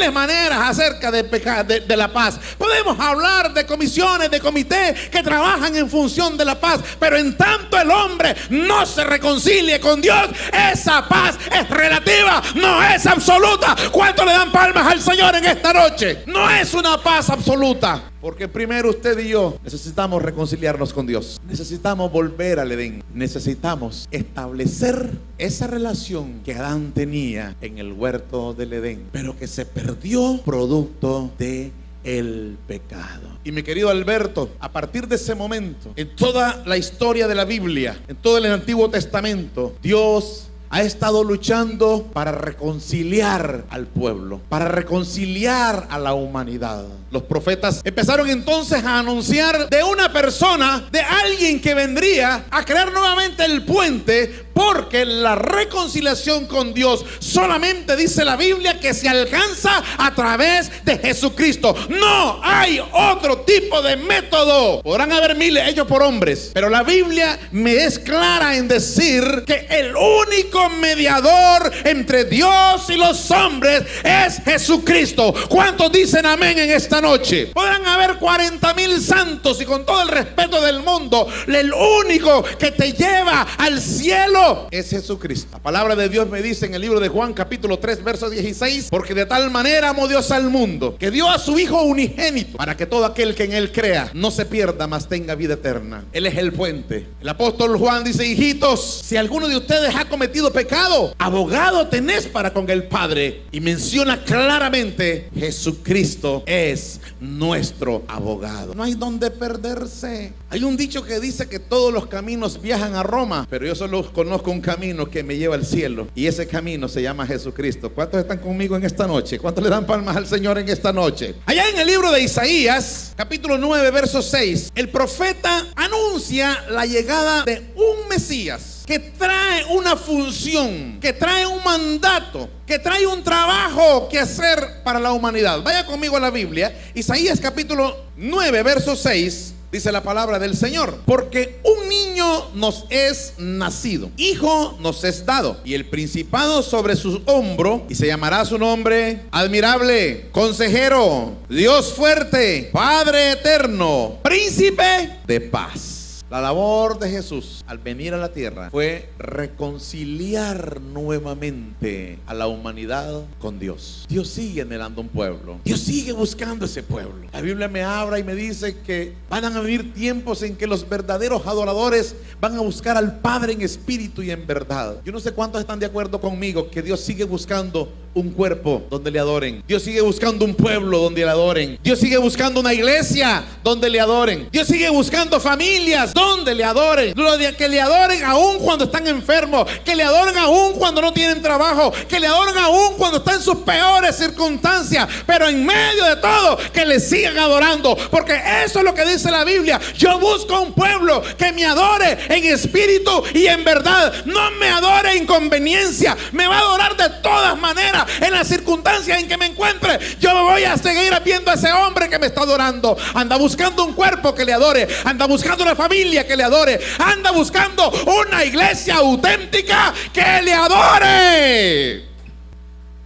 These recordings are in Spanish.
miles de maneras acerca de la paz. Podemos hablar de comisiones, de comités que trabajan en función de la paz, pero en tanto el hombre no se reconcilie con Dios, esa paz es relativa, no es absoluta. ¿Cuánto le dan palmas al Señor en esta noche? No es una paz absoluta, porque primero usted y yo necesitamos reconciliarnos con Dios. Necesitamos volver al Edén. Necesitamos establecer esa relación que Adán tenía en el huerto del Edén, pero que se perdió producto de el pecado. Y mi querido Alberto, a partir de ese momento, en toda la historia de la Biblia, en todo el Antiguo Testamento, Dios ha estado luchando para reconciliar al pueblo, para reconciliar a la humanidad. Los profetas empezaron entonces a anunciar de una persona, de alguien que vendría a crear nuevamente el puente, porque la reconciliación con Dios solamente dice la Biblia que se alcanza a través de Jesucristo. No hay otro tipo de método. Podrán haber miles hechos por hombres, pero la Biblia me es clara en decir que el único mediador entre Dios y los hombres es Jesucristo. ¿Cuántos dicen amén en esta noche? Podrán haber 40,000 santos, y con todo el respeto del mundo, el único que te lleva al cielo es Jesucristo. La palabra de Dios me dice en el libro de Juan capítulo 3 verso 16: porque de tal manera amó Dios al mundo, que dio a su Hijo unigénito, para que todo aquel que en él crea no se pierda, mas tenga vida eterna. Él es el puente. El apóstol Juan dice: hijitos, si alguno de ustedes ha cometido pecado, abogado tenés para con el Padre. Y menciona claramente: Jesucristo es nuestro abogado. No hay donde perderse. Hay un dicho que dice que todos los caminos viajan a Roma, pero yo solo conozco un camino que me lleva al cielo, y ese camino se llama Jesucristo. ¿Cuántos están conmigo en esta noche? ¿Cuántos le dan palmas al Señor en esta noche? Allá en el libro de Isaías capítulo 9 verso 6, el profeta anuncia la llegada de un Mesías que trae una función, que trae un mandato, que trae un trabajo que hacer para la humanidad. Vaya conmigo a la Biblia, Isaías capítulo 9 verso 6. Dice la palabra del Señor: porque un niño nos es nacido, hijo nos es dado, y el principado sobre su hombro, y se llamará su nombre Admirable, Consejero, Dios fuerte, Padre eterno, Príncipe de paz. La labor de Jesús al venir a la tierra fue reconciliar nuevamente a la humanidad con Dios. Dios sigue anhelando un pueblo. Dios sigue buscando ese pueblo. La Biblia me habla y me dice que van a venir tiempos en que los verdaderos adoradores van a buscar al Padre en espíritu y en verdad. Yo no sé cuántos están de acuerdo conmigo que Dios sigue buscando un cuerpo donde le adoren. Dios sigue buscando un pueblo donde le adoren. Dios sigue buscando una iglesia donde le adoren. Dios sigue buscando familias donde le adoren. Que le adoren aún cuando están enfermos, que le adoren aún cuando no tienen trabajo, que le adoren aún cuando están en sus peores circunstancias, pero en medio de todo que le sigan adorando, porque eso es lo que dice la Biblia. Yo busco un pueblo que me adore en espíritu y en verdad. No me adore en conveniencia, me va a adorar de todas maneras. En las circunstancias en que me encuentre, yo me voy a seguir viendo a ese hombre que me está adorando. Anda buscando un cuerpo que le adore, anda buscando una familia que le adore, anda buscando una iglesia auténtica que le adore.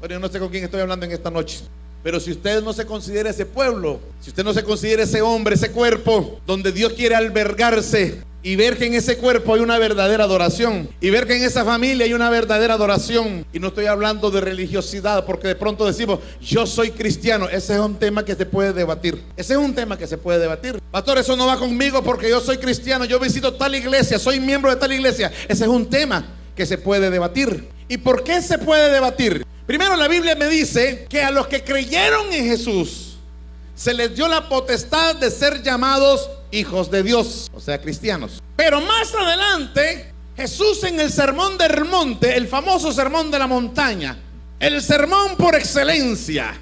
Bueno, yo no sé con quién estoy hablando en esta noche, pero si usted no se considera ese pueblo, si usted no se considera ese hombre, ese cuerpo donde Dios quiere albergarse, y ver que en ese cuerpo hay una verdadera adoración, y ver que en esa familia hay una verdadera adoración, y no estoy hablando de religiosidad, porque de pronto decimos yo soy cristiano. Ese es un tema que se puede debatir. Ese es un tema que se puede debatir. Pastor, eso no va conmigo porque yo soy cristiano, yo visito tal iglesia, soy miembro de tal iglesia. Ese es un tema que se puede debatir. ¿Y por qué se puede debatir? Primero, la Biblia me dice que a los que creyeron en Jesús se les dio la potestad de ser llamados hijos de Dios, o sea, cristianos. Pero más adelante, Jesús en el sermón del monte, el famoso sermón de la montaña, el sermón por excelencia,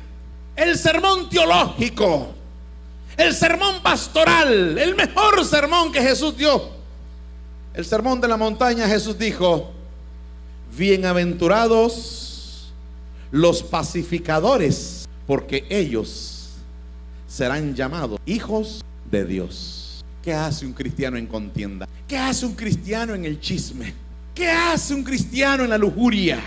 el sermón teológico, el sermón pastoral, el mejor sermón que Jesús dio, el sermón de la montaña, Jesús dijo: bienaventurados los pacificadores, porque ellos serán llamados hijos de Dios. ¿Qué hace un cristiano en contienda? ¿Qué hace un cristiano en el chisme? ¿Qué hace un cristiano en la lujuria?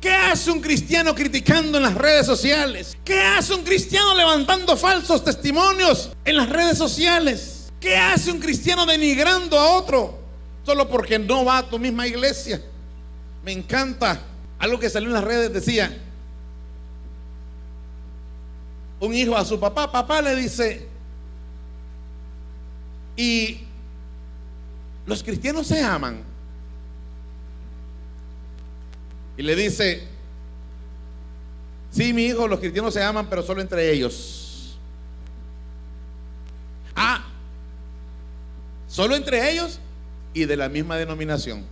¿Qué hace un cristiano criticando en las redes sociales? ¿Qué hace un cristiano levantando falsos testimonios en las redes sociales? ¿Qué hace un cristiano denigrando a otro solo porque no va a tu misma iglesia? Me encanta algo que salió en las redes. Decía un hijo a su papá. Papá, le dice, ¿y los cristianos se aman? Y le dice, sí, mi hijo, los cristianos se aman, pero solo entre ellos. Ah, solo entre ellos y de la misma denominación.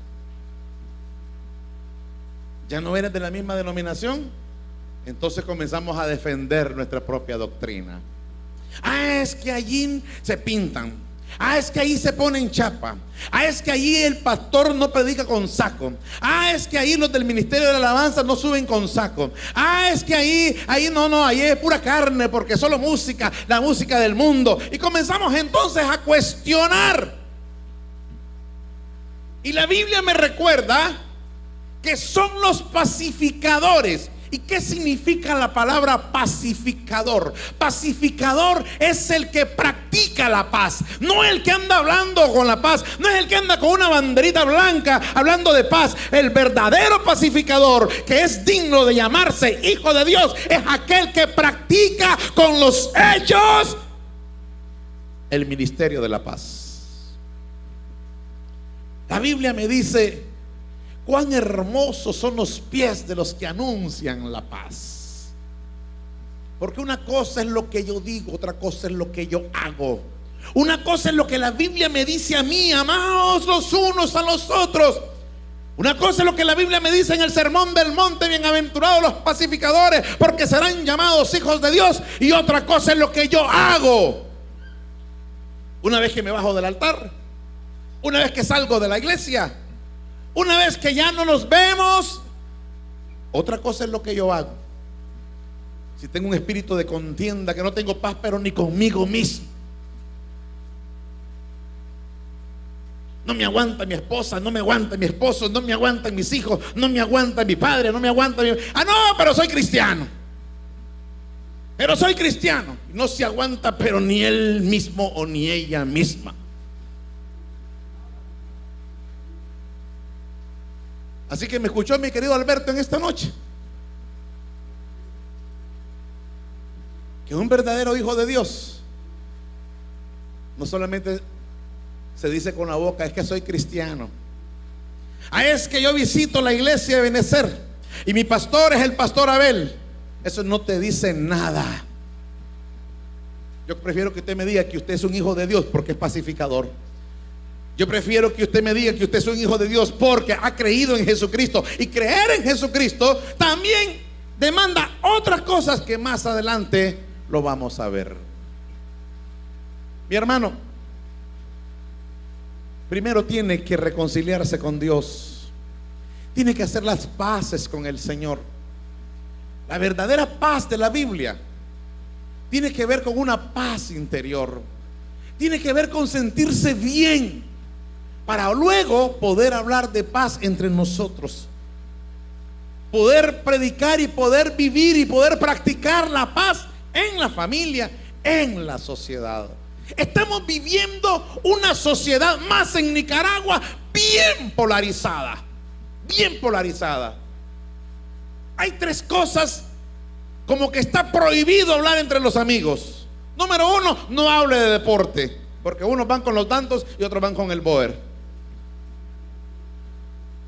¿Ya no eres de la misma denominación? Entonces comenzamos a defender nuestra propia doctrina. Ah, es que allí se pintan. Ah, es que ahí se ponen chapa. Ah, es que allí el pastor no predica con saco. Ah, es que ahí los del ministerio de la alabanza no suben con saco. Ah, es que ahí no, ahí es pura carne, porque solo música, la música del mundo. Y comenzamos entonces a cuestionar. Y la Biblia me recuerda que son los pacificadores. ¿Y qué significa la palabra pacificador? Pacificador es el que practica la paz, no el que anda hablando con la paz, no es el que anda con una banderita blanca hablando de paz. El verdadero pacificador, que es digno de llamarse hijo de Dios, es aquel que practica con los hechos el ministerio de la paz. La Biblia me dice: cuán hermosos son los pies de los que anuncian la paz. Porque una cosa es lo que yo digo, otra cosa es lo que yo hago. Una cosa es lo que la Biblia me dice a mí: amaos los unos a los otros. Una cosa es lo que la Biblia me dice en el Sermón del Monte: bienaventurados los pacificadores, porque serán llamados hijos de Dios. Y otra cosa es lo que yo hago. Una vez que me bajo del altar, una vez que salgo de la iglesia, una vez que ya no nos vemos, otra cosa es lo que yo hago. Si tengo un espíritu de contienda, que no tengo paz pero ni conmigo mismo. No me aguanta mi esposa, no me aguanta mi esposo, no me aguantan mis hijos, no me aguanta mi padre, no me aguanta mi... Ah, no, pero soy cristiano. Pero soy cristiano. No se aguanta pero ni él mismo o ni ella misma. Así que me escuchó mi querido Alberto en esta noche, que un verdadero hijo de Dios no solamente se dice con la boca: es que soy cristiano. Ah, es que yo visito la iglesia de Benecer y mi pastor es el pastor Abel. Eso no te dice nada. Yo prefiero que usted me diga que usted es un hijo de Dios porque es pacificador. Yo prefiero que usted me diga que usted es un hijo de Dios porque ha creído en Jesucristo. Y creer en Jesucristo también demanda otras cosas que más adelante lo vamos a ver. Mi hermano, primero tiene que reconciliarse con Dios. Tiene que hacer las paces con el Señor. La verdadera paz de la Biblia tiene que ver con una paz interior. Tiene que ver con sentirse bien, para luego poder hablar de paz entre nosotros, poder predicar y poder vivir y poder practicar la paz en la familia, en la sociedad. Estamos viviendo una sociedad, más en Nicaragua, bien polarizada. Bien polarizada. Hay tres cosas como que está prohibido hablar entre los amigos. Número uno, no hable de deporte, porque unos van con los Dantos y otros van con el Boer.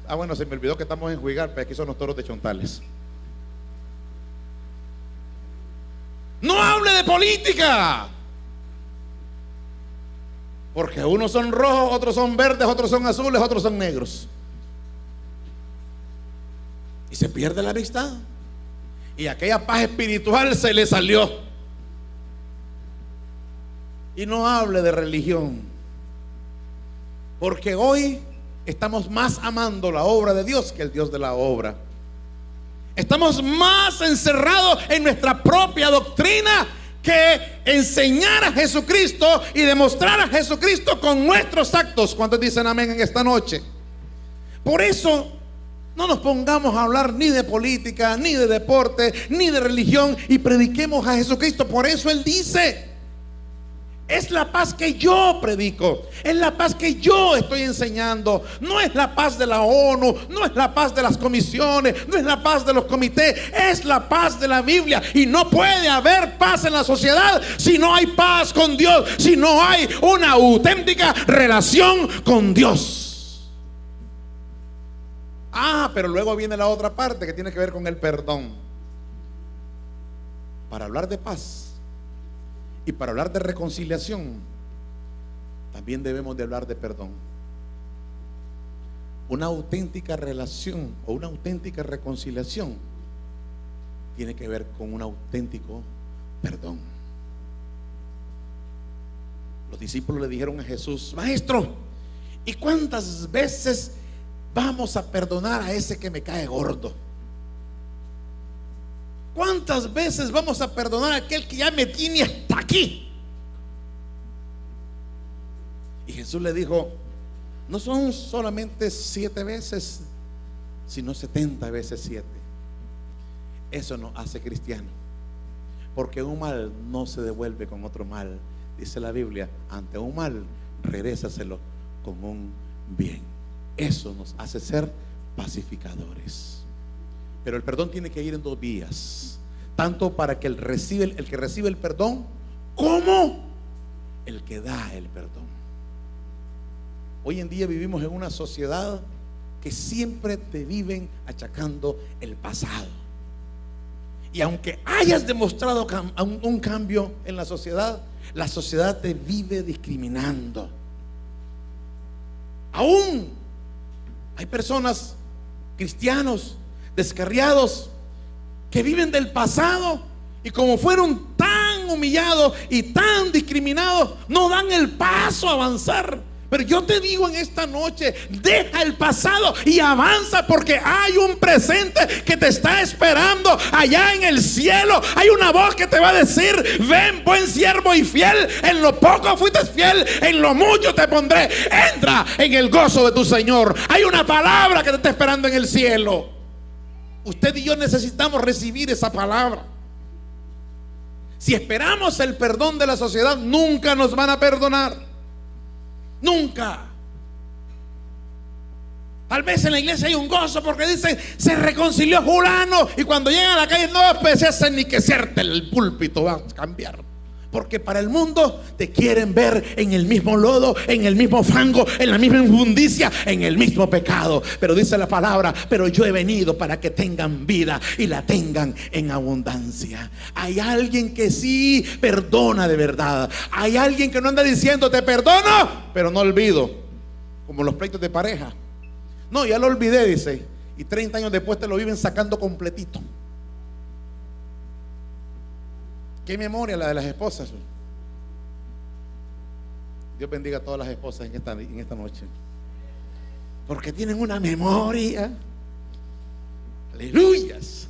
Ah, bueno, se me olvidó que estamos en Juigalpa, aquí son los Toros de Chontales. No hable de política, porque unos son rojos, otros son verdes, otros son azules, otros son negros. Y se pierde la amistad. Y aquella paz espiritual se le salió. Y no hable de religión, porque hoy estamos más amando la obra de Dios que el Dios de la obra. Estamos más encerrados en nuestra propia doctrina que enseñar a Jesucristo y demostrar a Jesucristo con nuestros actos. ¿Cuántos dicen amén en esta noche? Por eso No nos pongamos a hablar ni de política, ni de deporte, ni de religión, y prediquemos a Jesucristo. Por eso Él dice: es la paz que yo predico, es la paz que yo estoy enseñando. No es la paz de la ONU, no es la paz de las comisiones, no es la paz de los comités, es la paz de la Biblia. Y no puede haber paz en la sociedad si no hay paz con Dios, si no hay una auténtica relación con Dios. Pero luego viene la otra parte que tiene que ver con el perdón. Para hablar de paz y para hablar de reconciliación, también debemos de hablar de perdón. Una auténtica relación o una auténtica reconciliación tiene que ver con un auténtico perdón. Los discípulos le dijeron a Jesús: Maestro, ¿y cuántas veces vamos a perdonar a ese que me cae gordo? ¿Cuántas veces vamos a perdonar a aquel que ya me tiene hasta aquí? Y Jesús le dijo: no son solamente 7 veces, sino 70 veces 7. Eso nos hace cristiano, porque un mal no se devuelve con otro mal. Dice la Biblia: ante un mal, regrésaselo con un bien. Eso nos hace ser pacificadores. Pero el perdón tiene que ir en 2 vías, tanto para que el que recibe el perdón, como el que da el perdón. Hoy en día vivimos en una sociedad que siempre te viven achacando el pasado. Y aunque hayas demostrado un cambio en la sociedad te vive discriminando. Aún hay personas, cristianos descarriados, que viven del pasado, y como fueron tan humillados y tan discriminados, no dan el paso a avanzar. Pero yo te digo en esta noche: deja el pasado y avanza, porque hay un presente que te está esperando allá en el cielo. Hay una voz que te va a decir: ven, buen siervo y fiel, en lo poco fuiste fiel, en lo mucho te pondré, entra en el gozo de tu Señor. Hay una palabra que te está esperando en el cielo. Usted y yo necesitamos recibir esa palabra. Si esperamos el perdón de la sociedad, nunca nos van a perdonar. Nunca. Tal vez en la iglesia hay un gozo porque dicen: se reconcilió fulano, y cuando llegan a la calle no apetece ni que serte el púlpito va a cambiar, porque para el mundo te quieren ver en el mismo lodo, en el mismo fango, en la misma inmundicia, en el mismo pecado. Pero dice la palabra: pero yo he venido para que tengan vida y la tengan en abundancia. Hay alguien que sí perdona de verdad. Hay alguien que no anda diciendo: te perdono, pero no olvido, como los pleitos de pareja. No, ya lo olvidé, dice, y 30 años después te lo viven sacando completito. Qué memoria la de las esposas. Dios bendiga a todas las esposas en esta noche, porque tienen una memoria, aleluyas,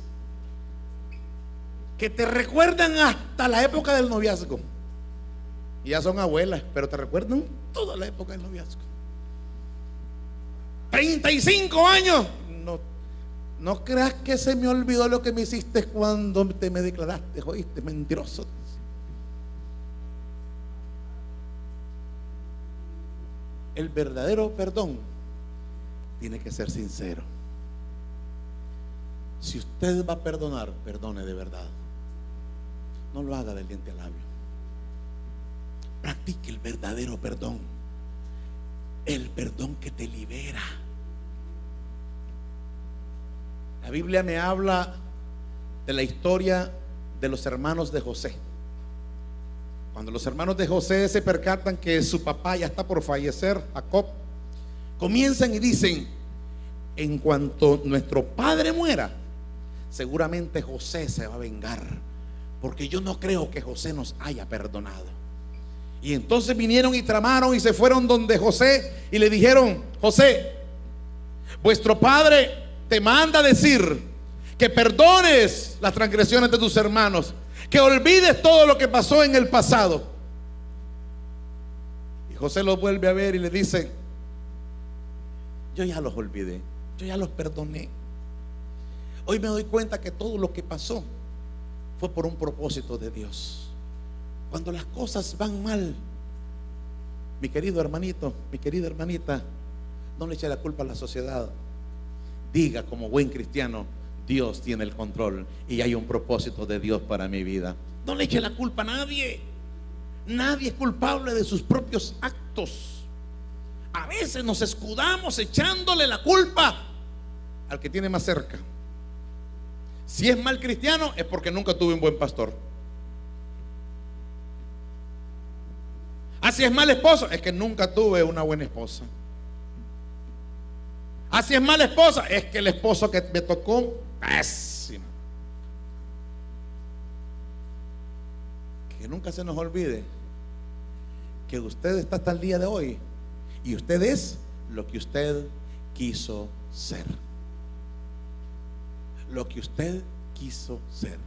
que te recuerdan hasta la época del noviazgo. Y ya son abuelas, pero te recuerdan toda la época del noviazgo. 35 años. No creas que se me olvidó lo que me hiciste cuando me declaraste, oíste, mentiroso. El verdadero perdón tiene que ser sincero. Si usted va a perdonar, perdone de verdad. No lo haga del diente al labio. Practique el verdadero perdón. El perdón que te libera. La Biblia me habla de la historia de los hermanos de José. Cuando los hermanos de José se percatan que su papá ya está por fallecer, Jacob, comienzan y dicen: en cuanto nuestro padre muera, seguramente José se va a vengar, porque yo no creo que José nos haya perdonado. Y entonces vinieron y tramaron y se fueron donde José y le dijeron: José, vuestro padre te manda decir que perdones las transgresiones de tus hermanos, que olvides todo lo que pasó en el pasado. Y José los vuelve a ver y le dice: yo ya los olvidé, Yo ya los perdoné. Hoy me doy cuenta que todo lo que pasó fue por un propósito de Dios. Cuando las cosas van mal, mi querido hermanito, mi querida hermanita, no le eche la culpa a la sociedad. Diga como buen cristiano: Dios tiene el control y hay un propósito de Dios para mi vida. No le eche la culpa a nadie. Nadie es culpable de sus propios actos. A veces nos escudamos echándole la culpa al que tiene más cerca. Si es mal cristiano, es porque nunca tuve un buen pastor. Si es mal esposo, es que nunca tuve una buena esposa. Si es mala esposa, es que el esposo que me tocó, pésimo. Que nunca se nos olvide que usted está hasta el día de hoy y usted es lo que usted quiso ser. Lo que usted quiso ser.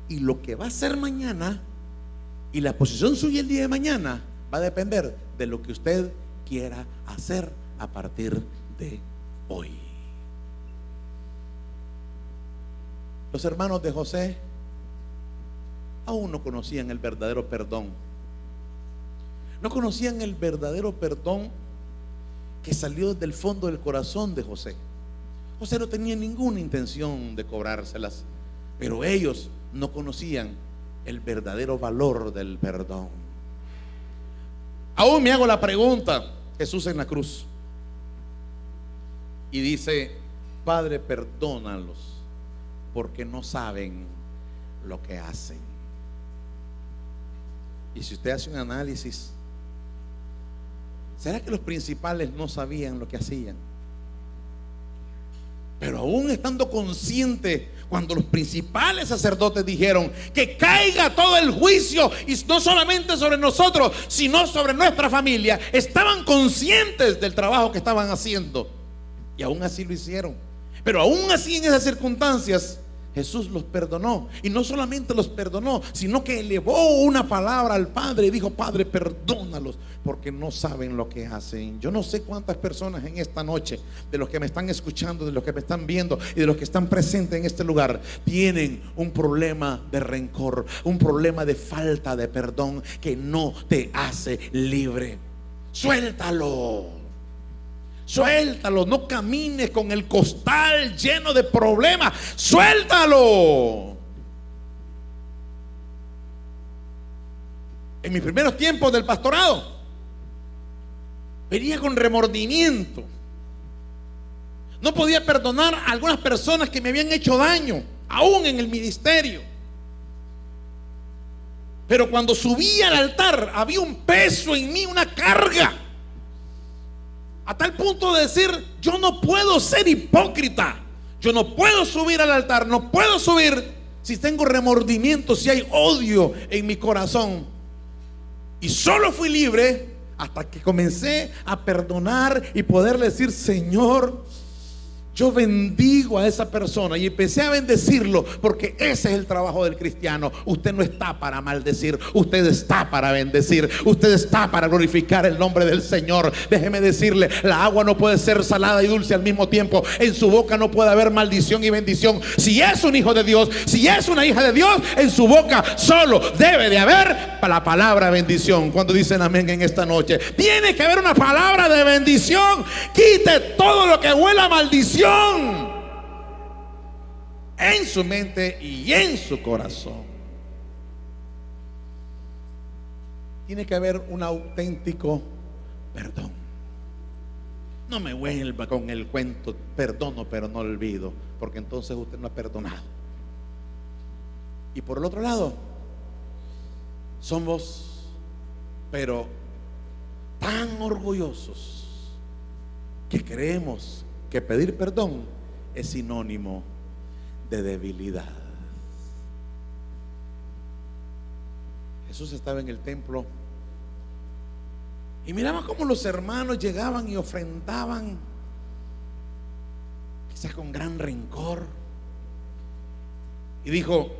Y lo que va a ser mañana y la posición suya el día de mañana va a depender de lo que usted quiera hacer a partir de hoy. Los hermanos de José aún no conocían el verdadero perdón. No conocían el verdadero perdón que salió del fondo del corazón de José. José no tenía ninguna intención de cobrárselas, pero ellos no conocían el verdadero valor del perdón. Aún me hago la pregunta, Jesús en la cruz, y dice: Padre, perdónalos porque no saben lo que hacen. Y si usted hace un análisis, ¿será que los principales no sabían lo que hacían? Pero aún estando consciente, cuando los principales sacerdotes dijeron que caiga todo el juicio, y no solamente sobre nosotros, sino sobre nuestra familia, estaban conscientes del trabajo que estaban haciendo, y aún así lo hicieron. Pero aún así, en esas circunstancias, Jesús los perdonó. Y no solamente los perdonó, sino que elevó una palabra al Padre y dijo: Padre, perdónalos porque no saben lo que hacen. Yo no sé cuántas personas en esta noche, de los que me están escuchando, de los que me están viendo y de los que están presentes en este lugar, tienen un problema de rencor, un problema de falta de perdón que no te hace libre. Suéltalo. Suéltalo, no camines con el costal lleno de problemas. Suéltalo. En mis primeros tiempos del pastorado, venía con remordimiento. No podía perdonar a algunas personas que me habían hecho daño, aún en el ministerio. Pero cuando subía al altar, había un peso en mí, una carga. A tal punto de decir: yo no puedo ser hipócrita. Yo no puedo subir al altar, no puedo subir si tengo remordimiento, si hay odio en mi corazón. Y solo fui libre hasta que comencé a perdonar y poderle decir: Señor, yo bendigo a esa persona. Y empecé a bendecirlo, porque ese es el trabajo del cristiano. Usted no está para maldecir, usted está para bendecir, usted está para glorificar el nombre del Señor. Déjeme decirle: la agua no puede ser salada y dulce al mismo tiempo. En su boca no puede haber maldición y bendición. Si es un hijo de Dios, si es una hija de Dios, en su boca solo debe de haber la palabra bendición. Cuando dicen amén en esta noche, tiene que haber una palabra de bendición. Quite todo lo que huela a maldición en su mente y en su corazón. Tiene que haber un auténtico perdón. No me vuelva con el cuento: perdono pero no olvido, porque entonces usted no ha perdonado. Y por el otro lado, somos pero tan orgullosos que creemos que pedir perdón es sinónimo de debilidad. Jesús estaba en el templo y miraba cómo los hermanos llegaban y ofrendaban, quizás con gran rencor, y dijo: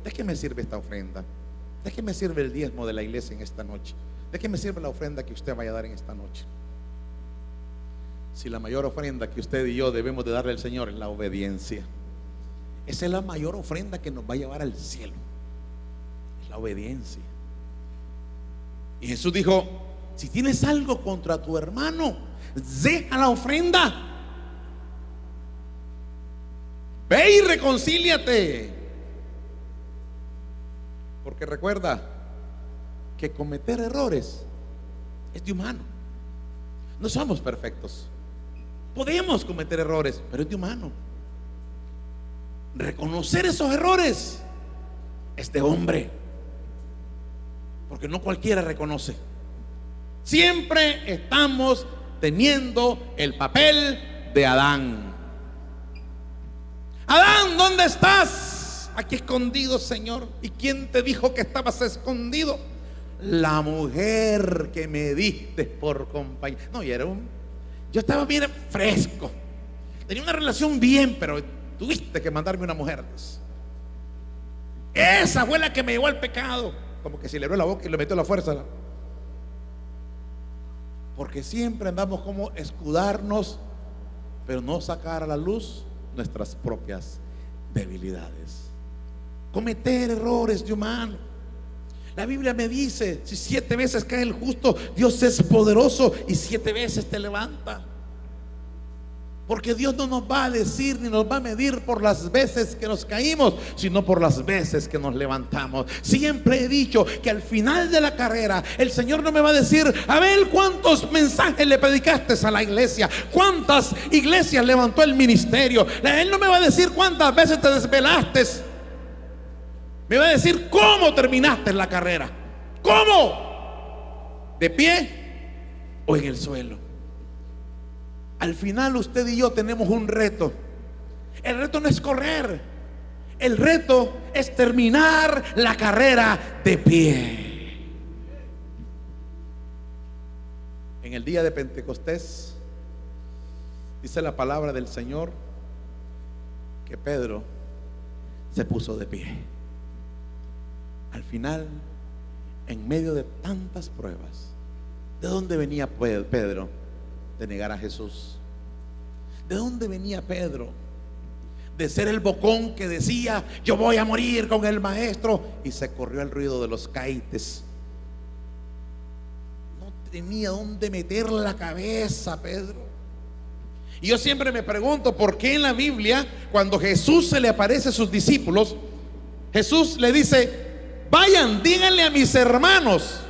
¿de qué me sirve esta ofrenda? ¿De qué me sirve el diezmo de la iglesia en esta noche? ¿De qué me sirve la ofrenda que usted vaya a dar en esta noche? Si la mayor ofrenda que usted y yo debemos de darle al Señor es la obediencia. Esa es la mayor ofrenda que nos va a llevar al cielo, es la obediencia. Y Jesús dijo: si tienes algo contra tu hermano, deja la ofrenda, ve y reconcíliate. Porque recuerda que cometer errores es de humano. No somos perfectos. Podemos cometer errores, pero es de humano. Reconocer esos errores es de hombre, porque no cualquiera reconoce. Siempre estamos teniendo el papel de Adán. Adán, ¿dónde estás? Aquí escondido, Señor. ¿Y quién te dijo que estabas escondido? La mujer que me diste por compañía. No, yo estaba bien fresco, tenía una relación bien, pero tuviste que mandarme una mujer. Esa fue la que me llevó al pecado. Como que se le abrió la boca y le metió la fuerza. Porque siempre andamos como escudarnos, pero no sacar a la luz nuestras propias debilidades. Cometer errores de humano. La Biblia me dice: si 7 veces cae el justo, Dios es poderoso y 7 veces te levanta. Porque Dios no nos va a decir ni nos va a medir por las veces que nos caímos, sino por las veces que nos levantamos. Siempre he dicho que al final de la carrera el Señor no me va a decir: a ver cuántos mensajes le predicaste a la iglesia, cuántas iglesias levantó el ministerio. Él no me va a decir cuántas veces te desvelaste. Me va a decir cómo terminaste la carrera. ¿Cómo? ¿De pie o en el suelo? Al final usted y yo tenemos un reto. El reto no es correr, el reto es terminar la carrera de pie. En el día de Pentecostés dice la palabra del Señor que Pedro se puso de pie. Al final, en medio de tantas pruebas, ¿de dónde venía Pedro? De negar a Jesús. ¿De dónde venía Pedro? De ser el bocón que decía: yo voy a morir con el maestro, y se corrió el ruido de los caites. No tenía dónde meter la cabeza Pedro. Y yo siempre me pregunto por qué en la Biblia, cuando Jesús se le aparece a sus discípulos, Jesús le dice: vayan, díganle a mis hermanos,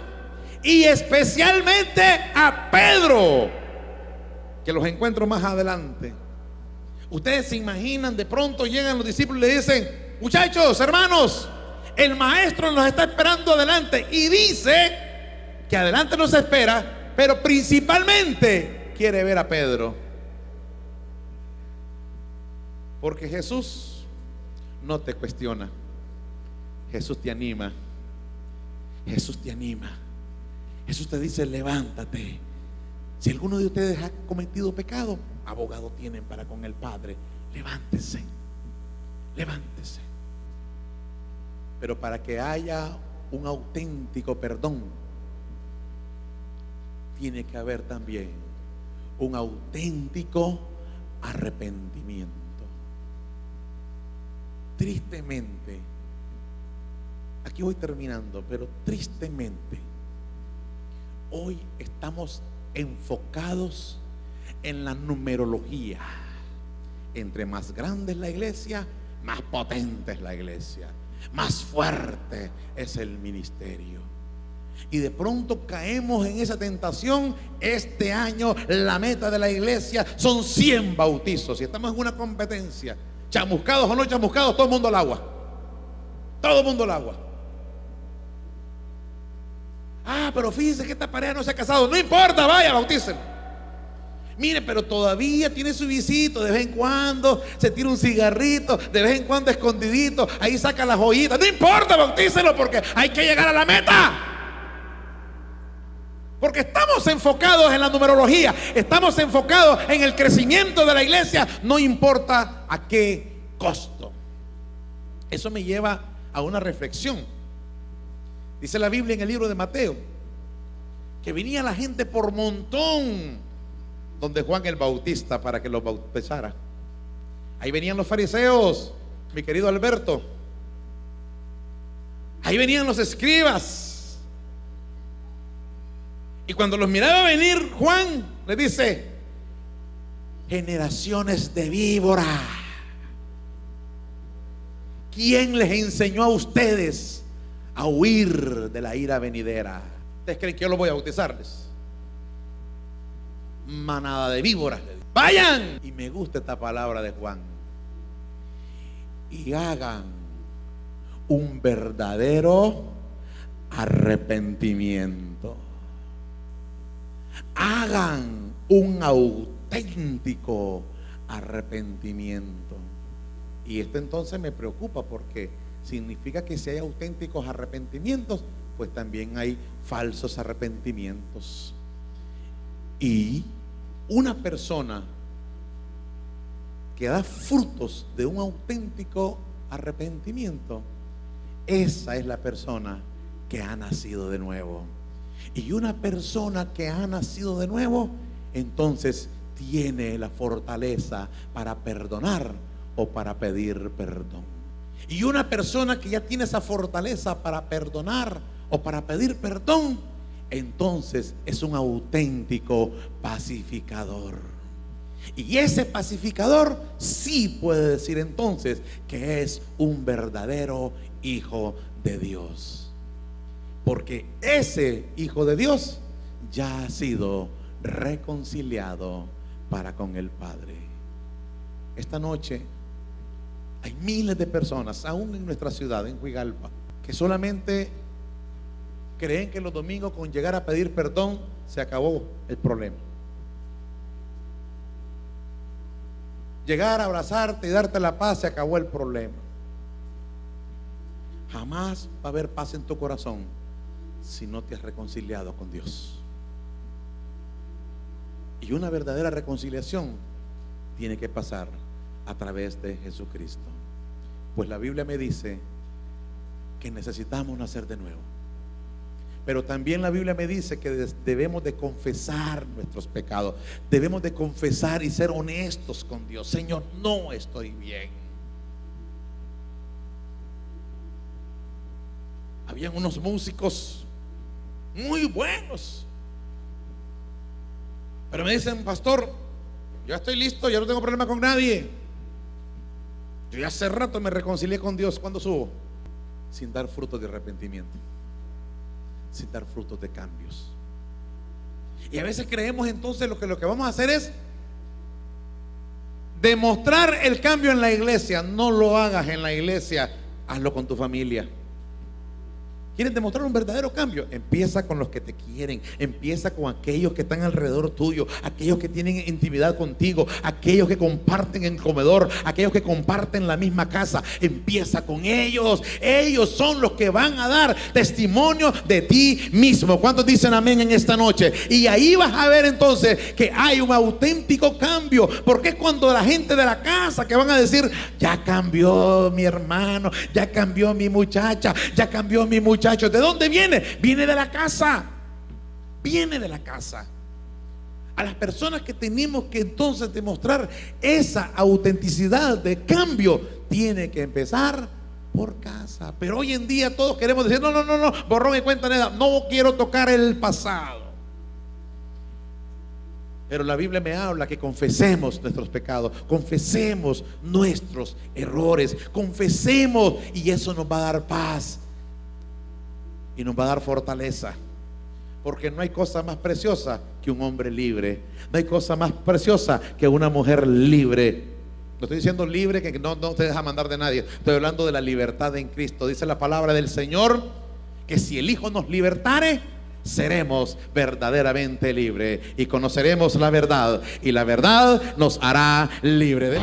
y especialmente a Pedro, que los encuentro más adelante. Ustedes se imaginan, de pronto llegan los discípulos y le dicen: muchachos, hermanos, el maestro nos está esperando adelante. Y dice que adelante nos espera, pero principalmente quiere ver a Pedro. Porque Jesús no te cuestiona, Jesús te anima. Jesús te anima. Jesús te dice: levántate. Si alguno de ustedes ha cometido pecado, abogado tienen para con el Padre. Levántese, levántese. Pero para que haya un auténtico perdón, tiene que haber también un auténtico arrepentimiento. Tristemente, aquí voy terminando, pero tristemente, hoy estamos enfocados en la numerología. Entre más grande es la iglesia, más potente es la iglesia, más fuerte es el ministerio. Y de pronto caemos en esa tentación. Este año la meta de la iglesia son 100 bautizos. Y estamos en una competencia. Chamuscados o no chamuscados, todo el mundo al agua. Todo el mundo al agua. Ah, pero fíjense que esta pareja no se ha casado. No importa, vaya, bautícenlo. Mire, pero todavía tiene su visito. De vez en cuando se tira un cigarrito, de vez en cuando escondidito, ahí saca las joyitas. No importa, bautícenlo, porque hay que llegar a la meta. Porque estamos enfocados en la numerología, estamos enfocados en el crecimiento de la iglesia, no importa a qué costo. Eso me lleva a una reflexión. Dice la Biblia en el libro de Mateo que venía la gente por montón donde Juan el Bautista para que los bautizara. Ahí venían los fariseos, mi querido Alberto. Ahí venían los escribas. Y cuando los miraba venir, Juan le dice: generaciones de víbora, ¿quién les enseñó a ustedes a huir de la ira venidera? ¿Ustedes creen que yo los voy a bautizarles? Manada de víboras, vayan. Y me gusta esta palabra de Juan: y hagan un verdadero arrepentimiento. Hagan un auténtico arrepentimiento. Y esto entonces me preocupa, porque significa que si hay auténticos arrepentimientos, pues también hay falsos arrepentimientos. Y una persona que da frutos de un auténtico arrepentimiento, esa es la persona que ha nacido de nuevo. Y una persona que ha nacido de nuevo, entonces tiene la fortaleza para perdonar o para pedir perdón. Y una persona que ya tiene esa fortaleza para perdonar o para pedir perdón, entonces es un auténtico pacificador. Y ese pacificador sí puede decir entonces que es un verdadero hijo de Dios, porque ese hijo de Dios ya ha sido reconciliado para con el Padre. Esta noche hay miles de personas, aún en nuestra ciudad, en Huigalpa, que solamente creen que los domingos, con llegar a pedir perdón, se acabó el problema. Llegar a abrazarte y darte la paz, se acabó el problema. Jamás va a haber paz en tu corazón si no te has reconciliado con Dios. Y una verdadera reconciliación tiene que pasar a través de Jesucristo. Pues la Biblia me dice que necesitamos nacer de nuevo. Pero también la Biblia me dice que debemos de confesar nuestros pecados. Debemos de confesar y ser honestos con Dios. Señor, no estoy bien. Habían unos músicos muy buenos, pero me dicen: pastor, yo estoy listo, ya no tengo problema con nadie. Yo ya hace rato me reconcilié con Dios. ¿Cuándo subo? Sin dar frutos de arrepentimiento, sin dar frutos de cambios. Y a veces creemos entonces lo que vamos a hacer es demostrar el cambio en la iglesia. No lo hagas en la iglesia, hazlo con tu familia. ¿Quieres demostrar un verdadero cambio? Empieza con los que te quieren, empieza con aquellos que están alrededor tuyo, aquellos que tienen intimidad contigo, aquellos que comparten el comedor, aquellos que comparten la misma casa. Empieza con ellos. Ellos son los que van a dar testimonio de ti mismo. ¿Cuántos dicen amén en esta noche? Y ahí vas a ver entonces que hay un auténtico cambio, porque es cuando la gente de la casa que van a decir: ya cambió mi hermano, ya cambió mi muchacha, ya cambió mi muchacho. ¿De dónde viene? Viene de la casa. Viene de la casa. A las personas que tenemos que entonces demostrar esa autenticidad de cambio, tiene que empezar por casa. Pero hoy en día todos queremos decir: no, borrón y cuenta nueva. No quiero tocar el pasado. Pero la Biblia me habla que confesemos nuestros pecados, confesemos nuestros errores, confesemos, y eso nos va a dar paz y nos va a dar fortaleza. Porque no hay cosa más preciosa que un hombre libre. No hay cosa más preciosa que una mujer libre. No estoy diciendo libre que no te deja mandar de nadie. Estoy hablando de la libertad en Cristo. Dice la palabra del Señor que si el Hijo nos libertare, seremos verdaderamente libres y conoceremos la verdad, y la verdad nos hará libre.